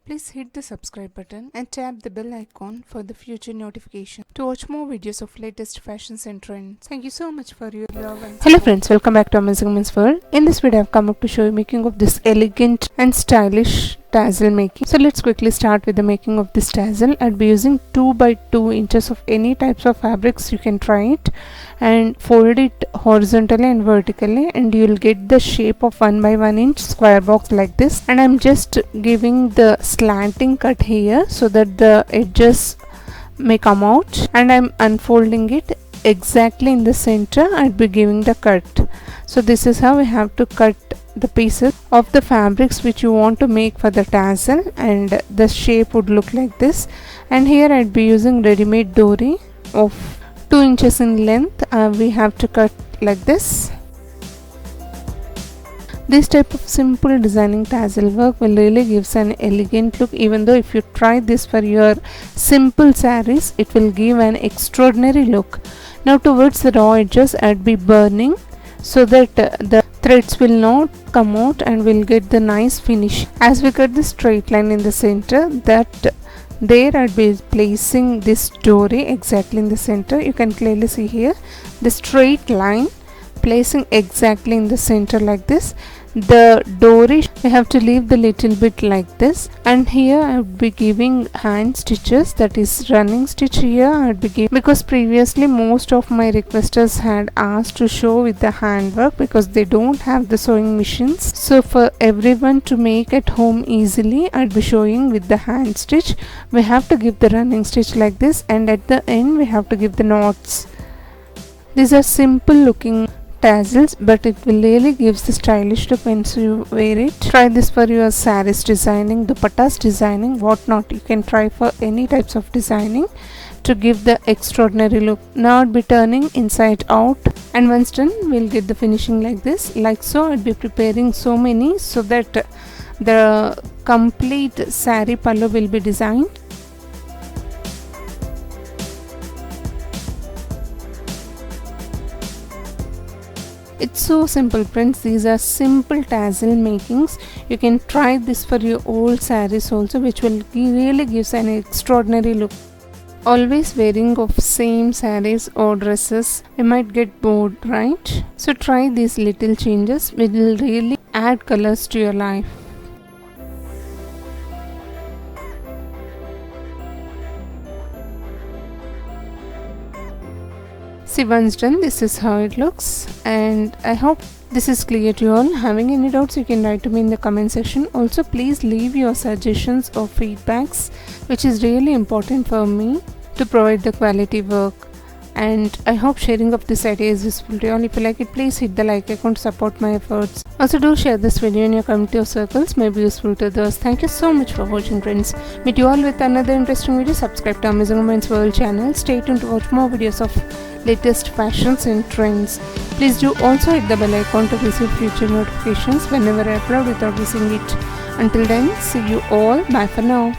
Please hit the subscribe button and tap the bell icon for the future notification to watch more videos of latest fashions and trends. Thank you so much for your love and support. Hello friends, welcome back to Amazing Women's World. In this video, I've come up to show you making of this elegant and stylish tassel making. So let's quickly start with the making of this tassel. I'll be using 2 by 2 inches of any types of fabrics. You can try it and fold it horizontally and vertically, and you'll get the shape of 1 by 1 inch square box like this. And I'm just giving the slanting cut here so that the edges may come out, and I'm unfolding it exactly in the center. I'd be giving the cut. So this is how we have to cut the pieces of the fabrics which you want to make for the tassel, and the shape would look like this. And here I'd be using ready-made dori of 2 inches in length. We have to cut like this. This type of simple designing tassel work will really gives an elegant look. Even though if you try this for your simple sarees, it will give an extraordinary look. Now towards the raw edges, I'd be burning so that the threads will not come out and we'll get the nice finish. As we cut the straight line in the center, there I'd be placing this dori exactly in the center. You can clearly see here the straight line placing exactly in the center like this. The dori we have to leave the little bit like this, and here I would be giving hand stitches, that is running stitch here I would be giving, because previously most of my requesters had asked to show with the handwork because they don't have the sewing machines. So for everyone to make at home easily, I'd be showing with the hand stitch. We have to give the running stitch like this, and at the end we have to give the knots. These are simple looking tassels, but it will really gives the stylish look when you wear it. Try this for your sarees designing, dupattas designing, whatnot. You can try for any types of designing to give the extraordinary look. Now I'd be turning inside out, and once done we'll get the finishing like this. Like so, I'd be preparing so many so that the complete saree pallu will be designed. It's so simple friends. These are simple tassel makings. You can try this for your old sarees also, which will really gives an extraordinary look. Always wearing of same sarees or dresses, you might get bored, right? So try these little changes, which will really add colors to your life. See, once done, this is how it looks, and I hope this is clear to you all. Having any doubts, you can write to me in the comment section. Also, please leave your suggestions or feedbacks, which is really important for me to provide the quality work. And I hope sharing of this idea is useful to you all. If you like it, please hit the like icon to support my efforts. Also, do share this video in your community of circles, may be useful to others. Thank you so much for watching friends. Meet you all with another interesting video. Subscribe to Amazing Women's World channel. Stay tuned to watch more videos of latest fashions and trends. Please do also hit the bell icon to receive future notifications whenever I upload without missing it. Until then, see you all. Bye for now.